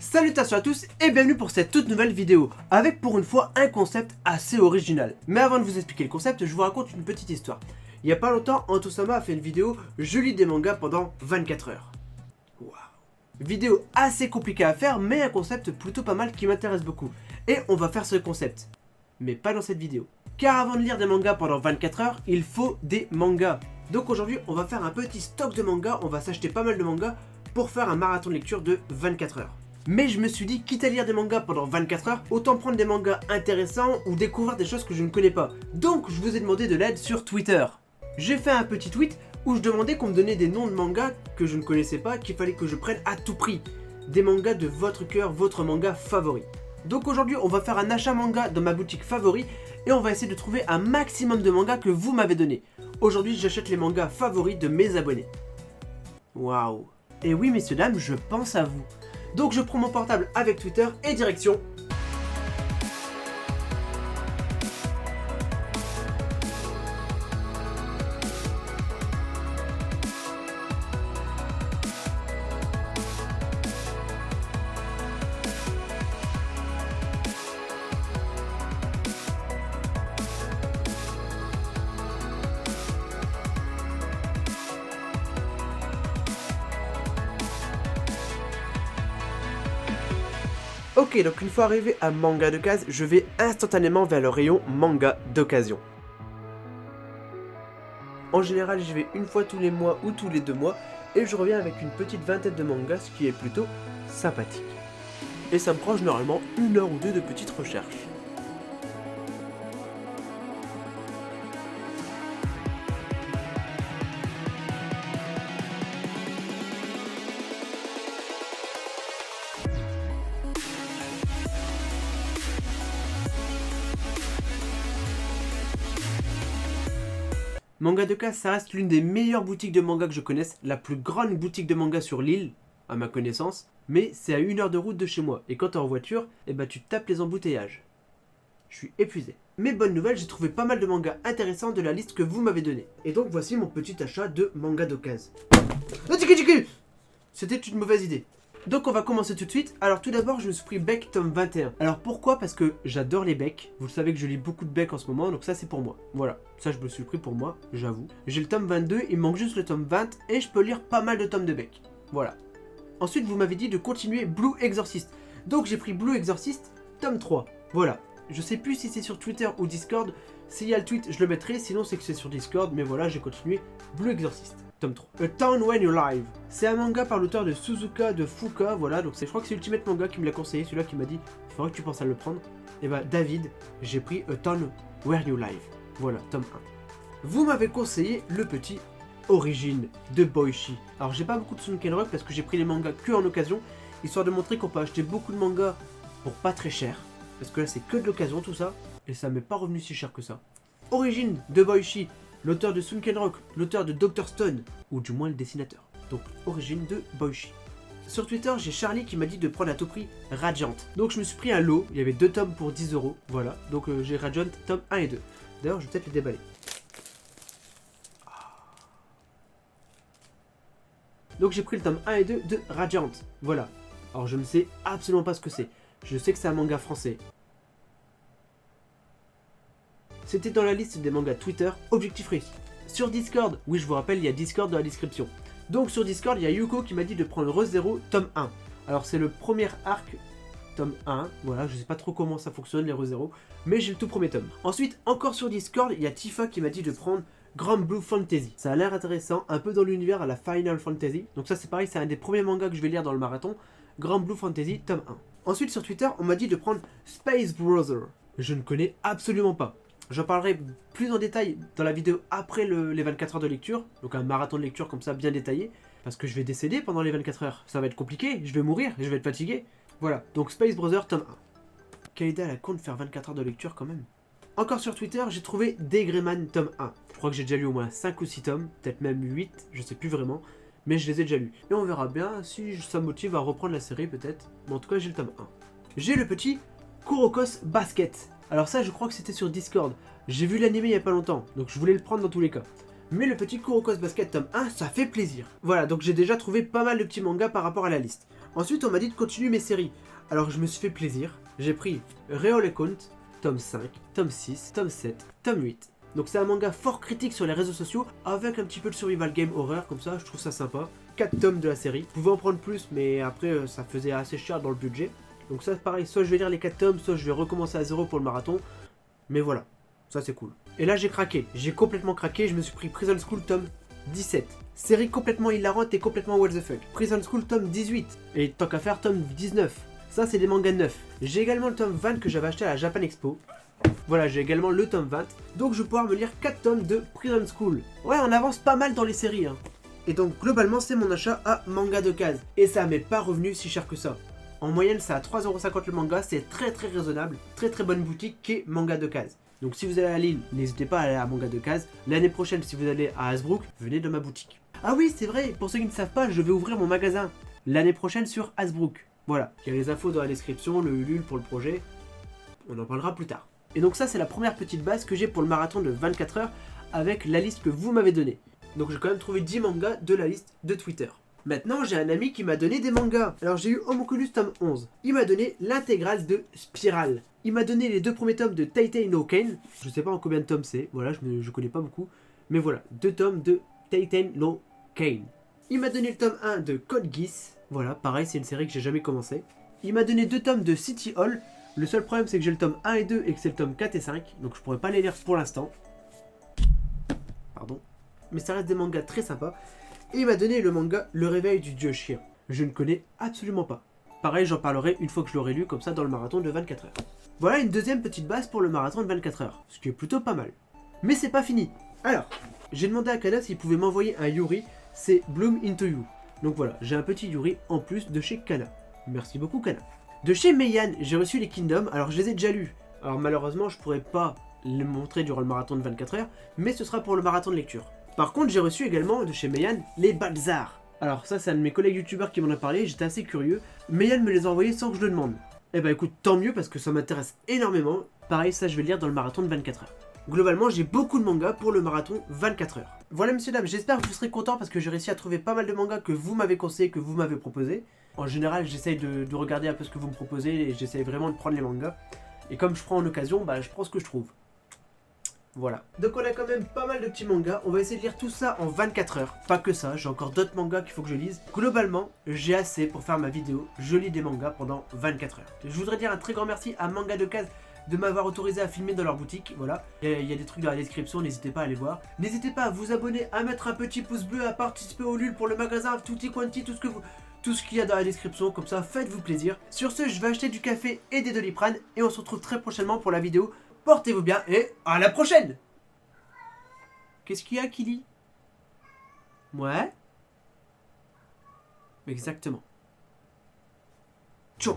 Salutations à tous et bienvenue pour cette toute nouvelle vidéo, avec pour une fois un concept assez original. Mais avant de vous expliquer le concept, je vous raconte une petite histoire. Il y a pas longtemps, Antosama a fait une vidéo « Je lis des mangas pendant 24 heures ». Waouh. Vidéo assez compliquée à faire, mais un concept plutôt pas mal qui m'intéresse beaucoup. Et on va faire ce concept, mais pas dans cette vidéo. Car avant de lire des mangas pendant 24 heures, il faut des mangas. Donc aujourd'hui, on va faire un petit stock de mangas, on va s'acheter pas mal de mangas pour faire un marathon de lecture de 24 heures. Mais je me suis dit, quitte à lire des mangas pendant 24 heures, autant prendre des mangas intéressants ou découvrir des choses que je ne connais pas. Donc je vous ai demandé de l'aide sur Twitter. J'ai fait un petit tweet où je demandais qu'on me donnait des noms de mangas que je ne connaissais pas, qu'il fallait que je prenne à tout prix. Des mangas de votre cœur, votre manga favori. Donc aujourd'hui, on va faire un achat manga dans ma boutique favori et on va essayer de trouver un maximum de mangas que vous m'avez donné. Aujourd'hui, j'achète les mangas favoris de mes abonnés. Waouh. Et oui, messieurs, dames, je pense à vous. Donc je prends mon portable avec Twitter et direction. Ok, donc une fois arrivé à manga de case, je vais instantanément vers le rayon manga d'occasion. En général, j'y vais une fois tous les mois ou tous les 2 mois et je reviens avec une petite vingtaine de mangas, ce qui est plutôt sympathique. Et ça me prend généralement 1 heure ou 2 de petites recherches. Manga de case, ça reste l'une des meilleures boutiques de manga que je connaisse, la plus grande boutique de manga sur l'île, à ma connaissance, mais c'est à 1 heure de route de chez moi, et quand t'es en voiture, tu tapes les embouteillages. Je suis épuisé. Mais bonne nouvelle, j'ai trouvé pas mal de mangas intéressants de la liste que vous m'avez donnée. Et donc voici mon petit achat de manga d'occasion. C'était une mauvaise idée. Donc on va commencer tout de suite. Alors tout d'abord, je me suis pris Beck tome 21. Alors pourquoi? Parce que j'adore les Beck. Vous le savez que je lis beaucoup de Beck en ce moment, donc ça c'est pour moi. Voilà, ça je me suis pris pour moi, j'avoue. J'ai le tome 22, il me manque juste le tome 20 et je peux lire pas mal de tomes de Beck. Voilà. Ensuite, vous m'avez dit de continuer Blue Exorcist. Donc j'ai pris Blue Exorcist, tome 3. Voilà. Je sais plus si c'est sur Twitter ou Discord. S'il y a le tweet, je le mettrai, sinon c'est que c'est sur Discord. Mais voilà, j'ai continué Blue Exorcist. Tome 3. A Town When You Live. C'est un manga par l'auteur de Suzuka de Fuka, voilà, donc je crois que c'est Ultimate Manga qui me l'a conseillé, celui-là qui m'a dit il faudrait que tu penses à le prendre. Et bah David, j'ai pris A Town Where You Live. Voilà, tome 1. Vous m'avez conseillé le petit Origin de Boichi. Alors j'ai pas beaucoup de Sunken Rock parce que j'ai pris les mangas que en occasion, histoire de montrer qu'on peut acheter beaucoup de mangas pour pas très cher. Parce que là c'est que de l'occasion tout ça, et ça m'est pas revenu si cher que ça. Origin de Boichi. L'auteur de Sunken Rock, l'auteur de Dr. Stone, ou du moins le dessinateur. Donc, Origine de Boichi. Sur Twitter, j'ai Charlie qui m'a dit de prendre à tout prix Radiant. Donc je me suis pris un lot, il y avait 2 tomes pour 10 €, voilà. Donc j'ai Radiant, tome 1 et 2. D'ailleurs, je vais peut-être les déballer. Donc j'ai pris le tome 1 et 2 de Radiant, voilà. Alors je ne sais absolument pas ce que c'est. Je sais que c'est un manga français. C'était dans la liste des mangas Twitter, objectif réussi. Sur Discord, oui je vous rappelle, il y a Discord dans la description. Donc sur Discord, il y a Yuko qui m'a dit de prendre Re:Zero, tome 1. Alors c'est le premier arc, tome 1, voilà, je sais pas trop comment ça fonctionne les Re:Zero, mais j'ai le tout premier tome. Ensuite, encore sur Discord, il y a Tifa qui m'a dit de prendre Grand Blue Fantasy. Ça a l'air intéressant, un peu dans l'univers à la Final Fantasy. Donc ça c'est pareil, c'est un des premiers mangas que je vais lire dans le marathon. Grand Blue Fantasy, tome 1. Ensuite sur Twitter, on m'a dit de prendre Space Brother. Je ne connais absolument pas. J'en parlerai plus en détail dans la vidéo après les 24 heures de lecture, donc un marathon de lecture comme ça bien détaillé, parce que je vais décéder pendant les 24 heures, ça va être compliqué, je vais mourir, je vais être fatigué. Voilà, donc Space Brother tome 1. Quelle idée à la con de faire 24 heures de lecture quand même. Encore sur Twitter, j'ai trouvé Degreman tome 1. Je crois que j'ai déjà lu au moins 5 ou 6 tomes, peut-être même 8, je sais plus vraiment, mais je les ai déjà lus. Et on verra bien si ça me motive à reprendre la série peut-être, mais en tout cas j'ai le tome 1. J'ai le petit Kurokos Basket. Alors ça je crois que c'était sur Discord. J'ai vu l'anime il y a pas longtemps, donc je voulais le prendre dans tous les cas. mais le petit Kuroko's Basket tome 1, ça fait plaisir. Voilà, donc j'ai déjà trouvé pas mal de petits mangas par rapport à la liste. Ensuite, on m'a dit de continuer mes séries. Alors je me suis fait plaisir, j'ai pris Reole Count, tome 5, tome 6, tome 7, tome 8. Donc c'est un manga fort critique sur les réseaux sociaux, avec un petit peu de survival game horreur, comme ça, je trouve ça sympa. 4 tomes de la série, vous pouvez en prendre plus, mais après ça faisait assez cher dans le budget. Donc ça pareil, soit je vais lire les 4 tomes, soit je vais recommencer à zéro pour le marathon. Mais voilà, ça c'est cool. Et là j'ai craqué, j'ai complètement craqué, je me suis pris Prison School tome 17. Série complètement hilarante et complètement what the fuck. Prison School tome 18. Et tant qu'à faire tome 19. Ça c'est des mangas neufs. J'ai également le tome 20 que j'avais acheté à la Japan Expo. Voilà, j'ai également le tome 20. Donc je vais pouvoir me lire 4 tomes de Prison School. Ouais, on avance pas mal dans les séries. Hein. Et donc globalement c'est mon achat à Manga de Case. Et ça m'est pas revenu si cher que ça. En moyenne c'est à 3,50€ le manga, c'est très raisonnable. Très bonne boutique qui est Manga de Case. Donc si vous allez à Lille, n'hésitez pas à aller à Manga de Case. L'année prochaine si vous allez à Hasbrook, venez de ma boutique. Ah oui c'est vrai, pour ceux qui ne savent pas, je vais ouvrir mon magasin l'année prochaine sur Hasbrook. Voilà, il y a les infos dans la description, le Ulule pour le projet. On en parlera plus tard. Et donc ça c'est la première petite base que j'ai pour le marathon de 24 heures avec la liste que vous m'avez donnée. Donc j'ai quand même trouvé 10 mangas de la liste de Twitter. Maintenant j'ai un ami qui m'a donné des mangas. Alors j'ai eu Homunculus tome 11. Il m'a donné l'intégrale de Spiral. Il m'a donné les 2 premiers tomes de Taitai no Ken. Je sais pas en combien de tomes c'est, voilà, je connais pas beaucoup. Mais voilà, 2 tomes de Taitai no Ken. Il m'a donné le tome 1 de Code Geass. Voilà, pareil, c'est une série que j'ai jamais commencé. Il m'a donné 2 tomes de City Hall. Le seul problème, c'est que j'ai le tome 1 et 2 et que c'est le tome 4 et 5. Donc je pourrais pas les lire pour l'instant. Pardon. Mais ça reste des mangas très sympas. Et il m'a donné le manga Le Réveil du Dieu Chien. Je ne connais absolument pas. Pareil, j'en parlerai une fois que je l'aurai lu, comme ça, dans le marathon de 24 heures. Voilà une deuxième petite base pour le marathon de 24 heures. Ce qui est plutôt pas mal. Mais c'est pas fini. Alors, j'ai demandé à Kana s'il pouvait m'envoyer un Yuri. C'est Bloom Into You. Donc voilà, j'ai un petit Yuri en plus de chez Kana. Merci beaucoup Kana. De chez Meian, j'ai reçu les Kingdom, alors je les ai déjà lus. Alors malheureusement, je pourrais pas les montrer durant le marathon de 24 heures, mais ce sera pour le marathon de lecture. Par contre, j'ai reçu également de chez Meian les Balzar. Alors ça, c'est un de mes collègues youtubeurs qui m'en a parlé, j'étais assez curieux. Meian me les a envoyés sans que je le demande. Eh bah écoute, tant mieux parce que ça m'intéresse énormément. Pareil, ça je vais le lire dans le marathon de 24 heures. Globalement, j'ai beaucoup de mangas pour le marathon 24 heures. Voilà messieurs dames, j'espère que vous serez contents parce que j'ai réussi à trouver pas mal de mangas que vous m'avez conseillé, que vous m'avez proposé. En général, j'essaye de regarder un peu ce que vous me proposez et j'essaye vraiment de prendre les mangas. Et comme je prends en occasion, bah je prends ce que je trouve. Voilà. Donc on a quand même pas mal de petits mangas. On va essayer de lire tout ça en 24 heures. Pas que ça, j'ai encore d'autres mangas qu'il faut que je lise. Globalement, j'ai assez pour faire ma vidéo. Je lis des mangas pendant 24 heures. Je voudrais dire un très grand merci à Manga de Case de m'avoir autorisé à filmer dans leur boutique, voilà. Il y a des trucs dans la description, n'hésitez pas à aller voir. N'hésitez pas à vous abonner, à mettre un petit pouce bleu, à participer au LUL pour le magasin, tutti quanti, tout ce qu'il y a dans la description, comme ça faites-vous plaisir. Sur ce, je vais acheter du café et des Doliprane et on se retrouve très prochainement pour la vidéo. Portez-vous bien et à la prochaine. Qu'est-ce qu'il y a, Kili? Ouais. Exactement. Ciao.